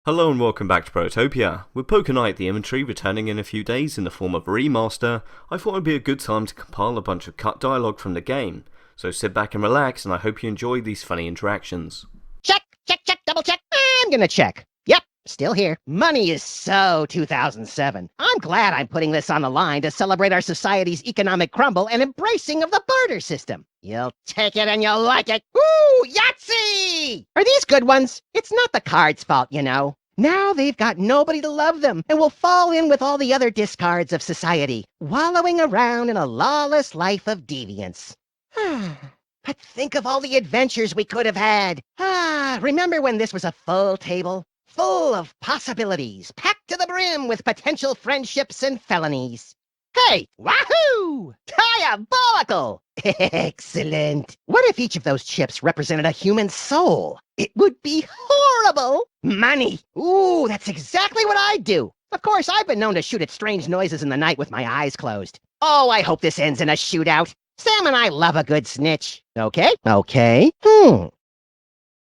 Hello and welcome back to Prototopia. With Poker Night the Inventory returning in a few days in the form of a remaster, I thought it would be a good time to compile a bunch of cut dialogue from the game. So sit back and relax, and I hope you enjoy these funny interactions. Check, double check. I'm gonna check. Yep, still here. Money is so 2007. I'm glad I'm putting this on the line to celebrate our society's economic crumble and embracing of the barter system. You'll take it and you'll like it. Ooh, Yahtzee! Are these good ones? It's not the cards' fault, you know. Now they've got nobody to love them and will fall in with all the other discards of society, wallowing around in a lawless life of deviance. But think of all the adventures we could have had. Remember when this was a full table? Full of possibilities, packed to the brim with potential friendships and felonies. Hey, wahoo! Diabolical! Excellent. What if each of those chips represented a human soul? It would be horrible. Money. Ooh, that's exactly what I'd do. Of course, I've been known to shoot at strange noises in the night with my eyes closed. Oh, I hope this ends in a shootout. Sam and I love a good snitch. Okay?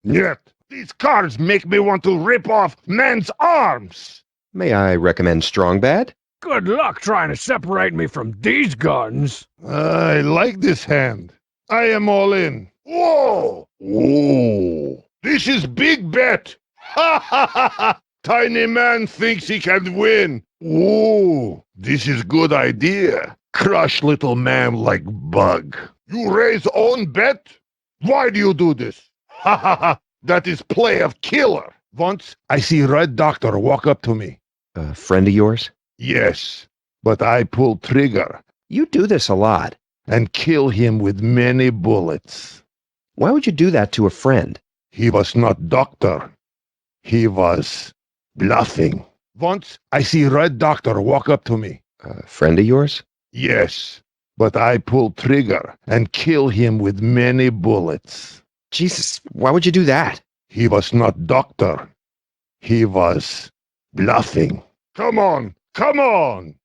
Yet, these cards make me want to rip off men's arms. May I recommend Strong Bad? Good luck trying to separate me from these guns. I like this hand. I am all in. Whoa! Whoa! This is big bet. Ha ha ha ha! Tiny man thinks he can win. Whoa! This is good idea. Crush little man like bug. You raise own bet? Why do you do this? Ha ha ha! That is play of killer. Once I see Red Doctor walk up to me. A friend of yours? Yes, but I pull trigger You do this a lot. and kill him with many bullets. Why would you do that to a friend? He was not doctor. He was bluffing. Once I see Red Doctor walk up to me. A friend of yours? Yes, but I pull trigger and kill him with many bullets. Jesus, why would you do that? He was not doctor. He was bluffing. Come on, come on!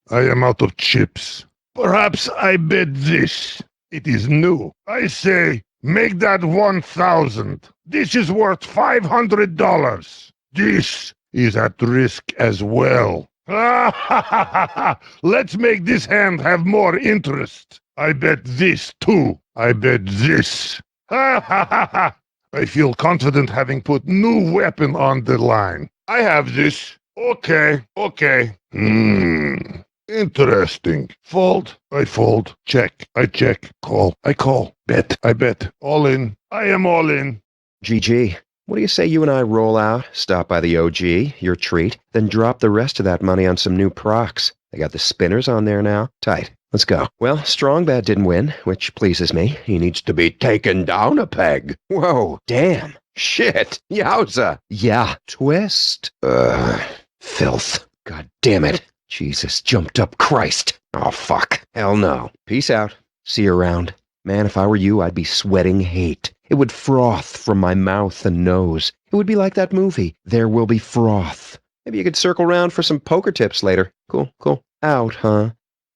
I am out of chips. Perhaps I bet this. It is new. I say, make that 1,000. This is worth $500. This is at risk as well. Let's make this hand have more interest. I bet this too. I bet this. I feel confident having put new weapon on the line. I have this. Okay. Interesting. Fold. I fold. Check. I check. Call. I call. Bet. I bet. All in. I am all in. GG. What do you say you and I roll out, stop by the OG, your treat, then drop the rest of that money on some new procs? They got the spinners on there now. Tight. Let's go. Well, Strong Bad didn't win, which pleases me. He needs to be taken down a peg. Whoa. Damn. Shit. Yowza. Yeah. Twist. Filth. God damn it. Jesus, jumped up Christ. Oh, fuck. Hell no. Peace out. See you around. Man, if I were you, I'd be sweating hate. It would froth from my mouth and nose. It would be like that movie, There Will Be Froth. Maybe you could circle round for some poker tips later. Cool. Out, huh?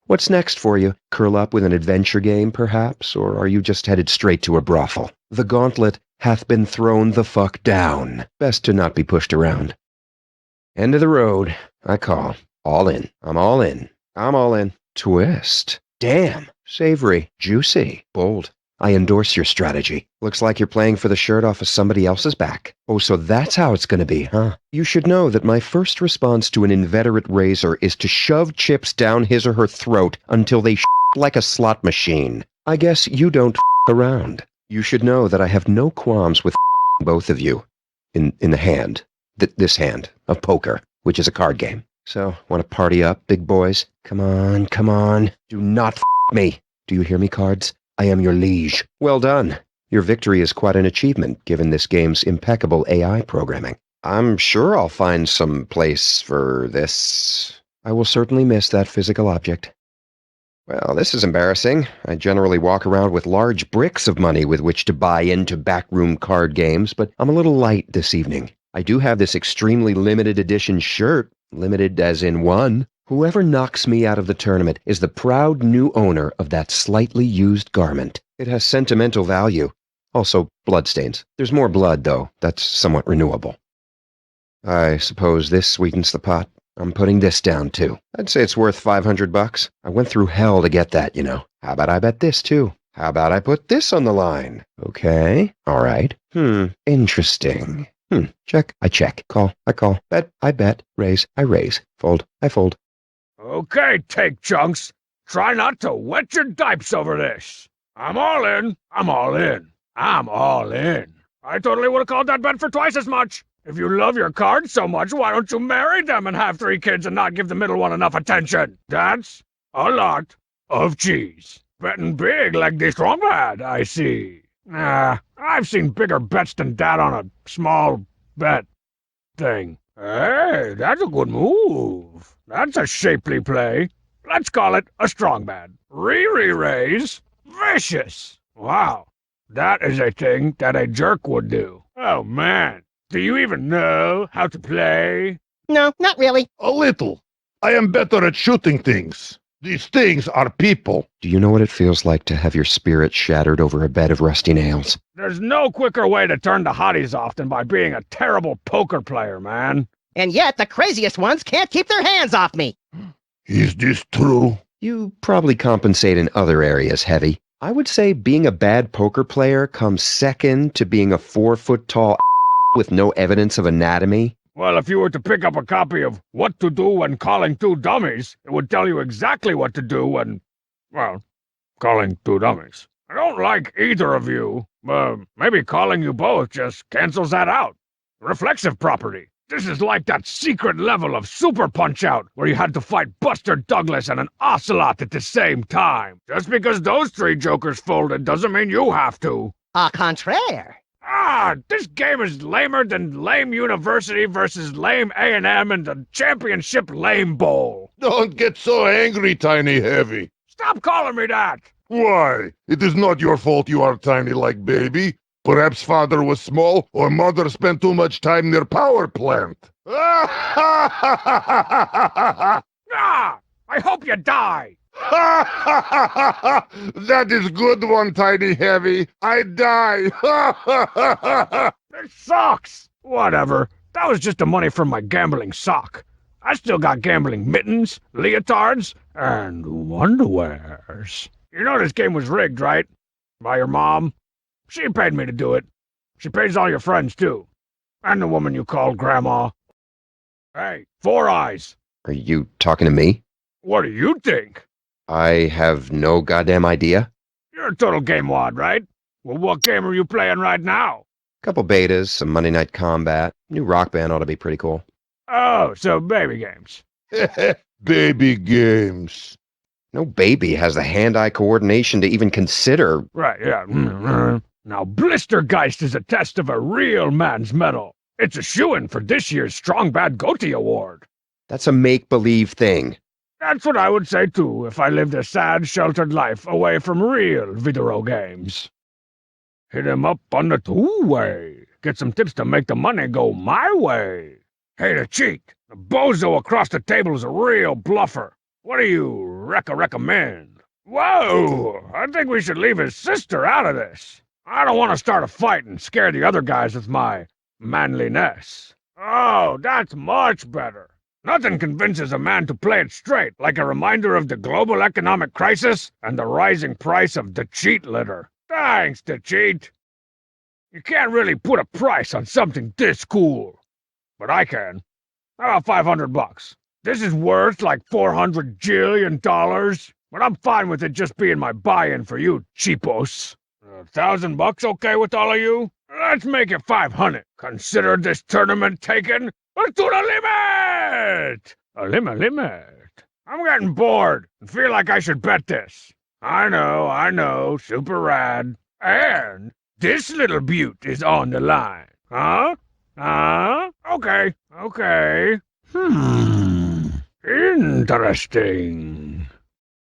What's next for you? Curl up with an adventure game, perhaps? Or are you just headed straight to a brothel? The gauntlet hath been thrown the fuck down. Best to not be pushed around. End of the road. I call. All in. I'm all in. Twist. Damn. Savory. Juicy. Bold. I endorse your strategy. Looks like you're playing for the shirt off of somebody else's back. Oh, so that's how it's gonna be, huh? You should know that my first response to an inveterate raiser is to shove chips down his or her throat until they like a slot machine. I guess you don't around. You should know that I have no qualms with both of you. In the hand. This hand of poker, which is a card game. So, want to party up, big boys? Come on. Do not me. Do you hear me, cards? I am your liege. Well done. Your victory is quite an achievement, given this game's impeccable AI programming. I'm sure I'll find some place for this. I will certainly miss that physical object. Well, this is embarrassing. I generally walk around with large bricks of money with which to buy into backroom card games, but I'm a little light this evening. I do have this extremely limited edition shirt, limited as in one. Whoever knocks me out of the tournament is the proud new owner of that slightly used garment. It has sentimental value. Also, bloodstains. There's more blood, though. That's somewhat renewable. I suppose this sweetens the pot. I'm putting this down, too. I'd say it's worth $500. I went through hell to get that, you know. How about I bet this, too? How about I put this on the line? Okay. All right. Interesting. Check. I check. Call. I call. Bet. I bet. Raise. I raise. Fold. I fold. Okay, take chunks. Try not to wet your dipes over this. I'm all in. I'm all in. I'm all in. I totally would have called that bet for twice as much. If you love your cards so much, why don't you marry them and have 3 kids and not give the middle one enough attention? That's a lot of cheese. Betting big like the strong bad, I see. I've seen bigger bets than that on a small bet thing. Hey, that's a good move. That's a shapely play. Let's call it a strong bad. Raise. Vicious. Wow. That is a thing that a jerk would do. Oh, man. Do you even know how to play? No, not really. A little. I am better at shooting things. These things are people. Do you know what it feels like to have your spirit shattered over a bed of rusty nails? There's no quicker way to turn the hotties off than by being a terrible poker player, man. And yet, the craziest ones can't keep their hands off me. Is this true? You probably compensate in other areas, Heavy. I would say being a bad poker player comes second to being a 4-foot-tall with no evidence of anatomy. Well, if you were to pick up a copy of What to Do When Calling Two Dummies, it would tell you exactly what to do when, well, calling two dummies. I don't like either of you. Maybe calling you both just cancels that out. Reflexive property. This is like that secret level of Super Punch-Out where you had to fight Buster Douglas and an ocelot at the same time. Just because those 3 jokers folded doesn't mean you have to. Au contraire. This game is lamer than Lame University versus Lame A&M and the Championship Lame Bowl. Don't get so angry, Tiny Heavy. Stop calling me that! Why? It is not your fault you are tiny like baby. Perhaps father was small, or mother spent too much time near power plant. I hope you die! That is good one, Tiny Heavy. I die. This sucks! Whatever. That was just the money from my gambling sock. I still got gambling mittens, leotards, and underwears. You know this game was rigged, right? By your mom. She paid me to do it. She pays all your friends, too. And the woman you called Grandma. Hey, 4 Eyes. Are you talking to me? What do you think? I have no goddamn idea. You're a total game wad, right? Well, what game are you playing right now? Couple betas, some Monday Night Combat. New Rock Band ought to be pretty cool. Oh, so baby games. Baby games. No baby has the hand-eye coordination to even consider. Right, yeah. Now, Blistergeist is a test of a real man's metal. It's a shoo-in for this year's Strong Bad Goatee Award. That's a make-believe thing. That's what I would say, too, if I lived a sad, sheltered life away from real video games. Hit him up on the two-way. Get some tips to make the money go my way. Hey, to cheat. The bozo across the table is a real bluffer. What do you recommend? Whoa! I think we should leave his sister out of this. I don't want to start a fight and scare the other guys with my manliness. Oh, that's much better. Nothing convinces a man to play it straight like a reminder of the global economic crisis and the rising price of the cheat litter. Thanks, the cheat. You can't really put a price on something this cool. But I can. How about $500? This is worth like $400 jillion, but I'm fine with it just being my buy-in for you cheapos. $1,000 okay with all of you? Let's make it 500. Consider this tournament taken to the limit! A limit. I'm getting bored and feel like I should bet this. I know, super rad. And this little beaut is on the line. Huh? Okay. Interesting.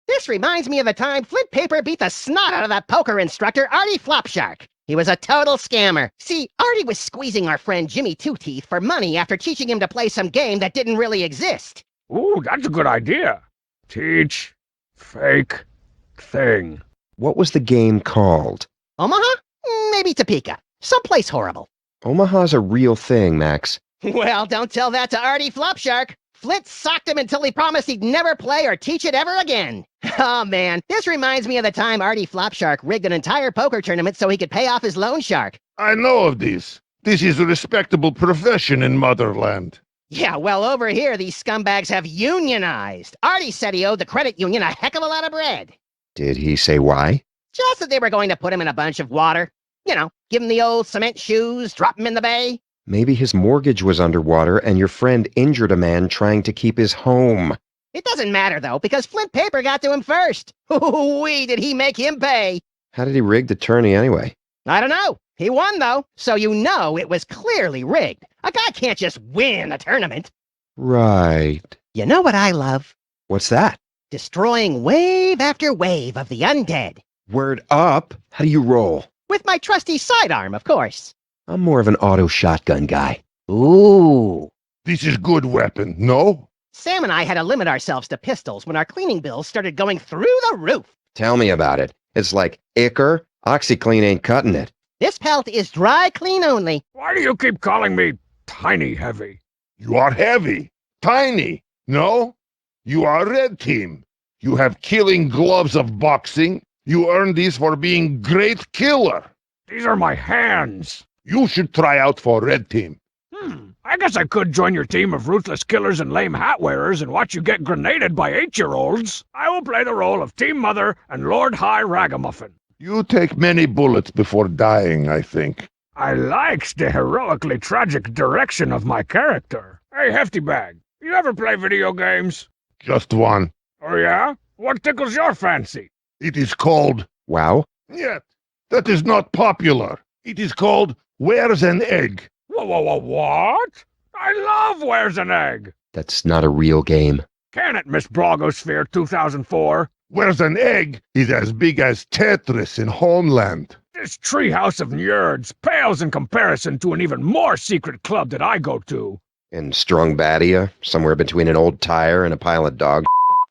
This reminds me of the time Flint Paper beat the snot out of that poker instructor, Artie Flopshark. He was a total scammer. See, Artie was squeezing our friend Jimmy Two Teeth for money after teaching him to play some game that didn't really exist. Ooh, that's a good idea. Teach fake thing. What was the game called? Omaha? Maybe Topeka. Someplace horrible. Omaha's a real thing, Max. Well, don't tell that to Artie Flopshark. Flint socked him until he promised he'd never play or teach it ever again. Oh man, this reminds me of the time Artie Flopshark rigged an entire poker tournament so he could pay off his loan shark. I know of this. This is a respectable profession in Motherland. Yeah, well, over here, these scumbags have unionized. Artie said he owed the credit union a heck of a lot of bread. Did he say why? Just that they were going to put him in a bunch of water. You know, give him the old cement shoes, drop him in the bay. Maybe his mortgage was underwater and your friend injured a man trying to keep his home. It doesn't matter, though, because Flint Paper got to him first. Ooh-wee, did he make him pay. How did he rig the tourney anyway? I don't know. He won, though, so you know it was clearly rigged. A guy can't just win a tournament. Right. You know what I love? What's that? Destroying wave after wave of the undead. Word up. How do you roll? With my trusty sidearm, of course. I'm more of an auto shotgun guy. Ooh. This is good weapon, no? Sam and I had to limit ourselves to pistols when our cleaning bills started going through the roof. Tell me about it. It's like Icker. OxyClean ain't cutting it. This pelt is dry clean only. Why do you keep calling me Tiny Heavy? You are heavy. Tiny. No? You are red team. You have killing gloves of boxing. You earn these for being great killer. These are my hands. You should try out for red team. I guess I could join your team of ruthless killers and lame hat wearers and watch you get grenaded by 8-year-olds. I will play the role of Team Mother and Lord High Ragamuffin. You take many bullets before dying, I think. I likes the heroically tragic direction of my character. Hey, Hefty Bag, you ever play video games? Just one. Oh yeah? What tickles your fancy? It is called... Wow. Yet. That is not popular. It is called Where's an Egg? What? I love Where's an Egg? That's not a real game. Can it, Miss Blogosphere 2004? Where's an Egg is as big as Tetris in Homeland. This treehouse of nerds pales in comparison to an even more secret club that I go to. In Strongbadia, somewhere between an old tire and a pile of dog.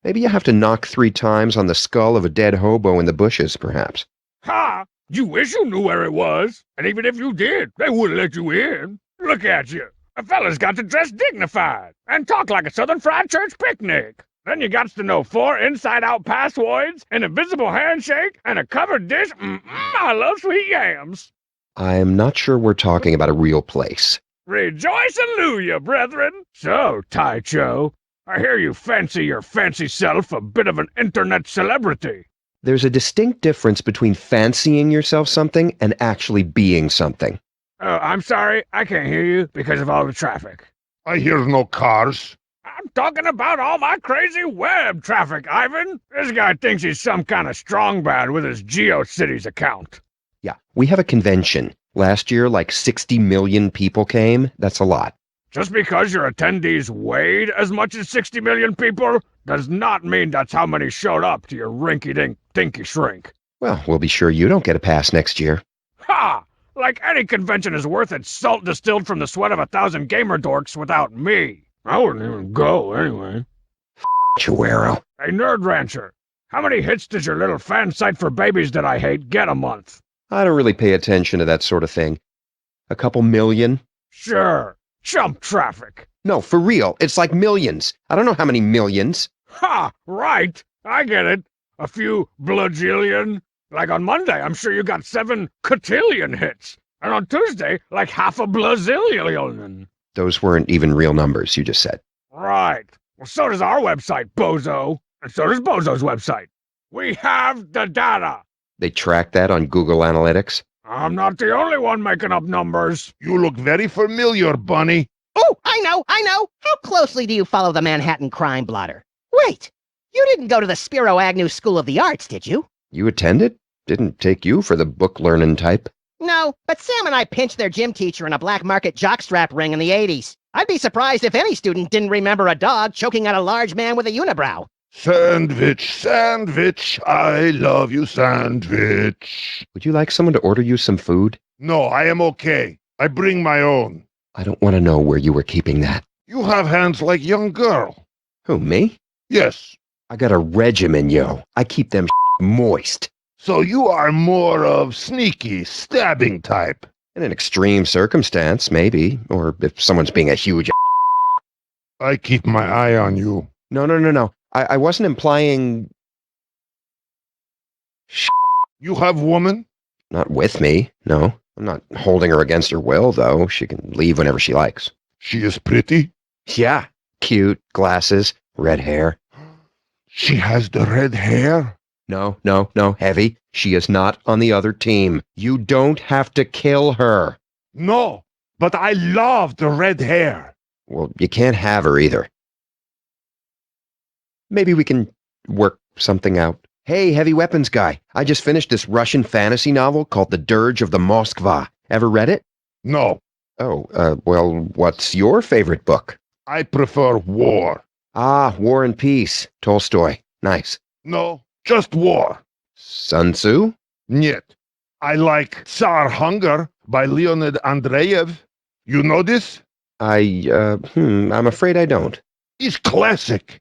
Maybe you have to knock 3 times on the skull of a dead hobo in the bushes, perhaps. Ha! You wish you knew where it was. And even if you did, they wouldn't let you in. Look at you. A fella's got to dress dignified and talk like a Southern Fried Church picnic. Then you got to know 4 inside-out passwords, an invisible handshake, and a covered dish. I love sweet yams. I'm not sure we're talking about a real place. Rejoice, hallelujah, brethren. So, Taicho, I hear you fancy your fancy self a bit of an internet celebrity. There's a distinct difference between fancying yourself something and actually being something. Oh, I'm sorry, I can't hear you because of all the traffic. I hear no cars. I'm talking about all my crazy web traffic, Ivan. This guy thinks he's some kind of strong bad with his GeoCities account. Yeah, we have a convention. Last year, like 60 million people came. That's a lot. Just because your attendees weighed as much as 60 million people does not mean that's how many showed up to your rinky-dink dinky shrink. Well, we'll be sure you don't get a pass next year. Ha! Like any convention is worth its salt distilled from the sweat of 1,000 gamer dorks without me. I wouldn't even go anyway. Chuero. Hey, Nerd Rancher, how many hits does your little fan site for babies that I hate get a month? I don't really pay attention to that sort of thing. A couple million? Sure. Chump traffic. No, for real. It's like millions. I don't know how many millions. Ha! Right. I get it. A few blajillion. Like on Monday, I'm sure you got 7 cotillion hits. And on Tuesday, like half a blazillion. Those weren't even real numbers, you just said. Right. Well, so does our website, Bozo. And so does Bozo's website. We have the data. They track that on Google Analytics. I'm not the only one making up numbers. You look very familiar, Bunny. Oh, I know. How closely do you follow the Manhattan crime blotter? Wait, you didn't go to the Spiro Agnew School of the Arts, did you? You attended? Didn't take you for the book-learning type. No, but Sam and I pinched their gym teacher in a black market jockstrap ring in the 80s. I'd be surprised if any student didn't remember a dog choking out a large man with a unibrow. Sandwich, sandwich, I love you, sandwich. Would you like someone to order you some food? No, I am okay. I bring my own. I don't want to know where you were keeping that. You have hands like young girl. Who, me? Yes. I got a regimen, yo. I keep them moist. So you are more of sneaky, stabbing type. In an extreme circumstance, maybe. Or if someone's being a huge... I keep my eye on you. No. I wasn't implying... You have woman? Not with me, no. I'm not holding her against her will, though. She can leave whenever she likes. She is pretty? Yeah. Cute, glasses, red hair. She has the red hair? No, Heavy. She is not on the other team. You don't have to kill her. No, but I love the red hair. Well, you can't have her either. Maybe we can work something out. Hey, heavy weapons guy. I just finished this Russian fantasy novel called The Dirge of the Moskva. Ever read it? No, Oh, well, what's your favorite book? I prefer war. Ah, War and Peace. Tolstoy. Nice. No, just war. Sun Tzu? Niet. I like Tsar Hunger by Leonid Andreyev. You know this? I'm afraid I don't. It's classic.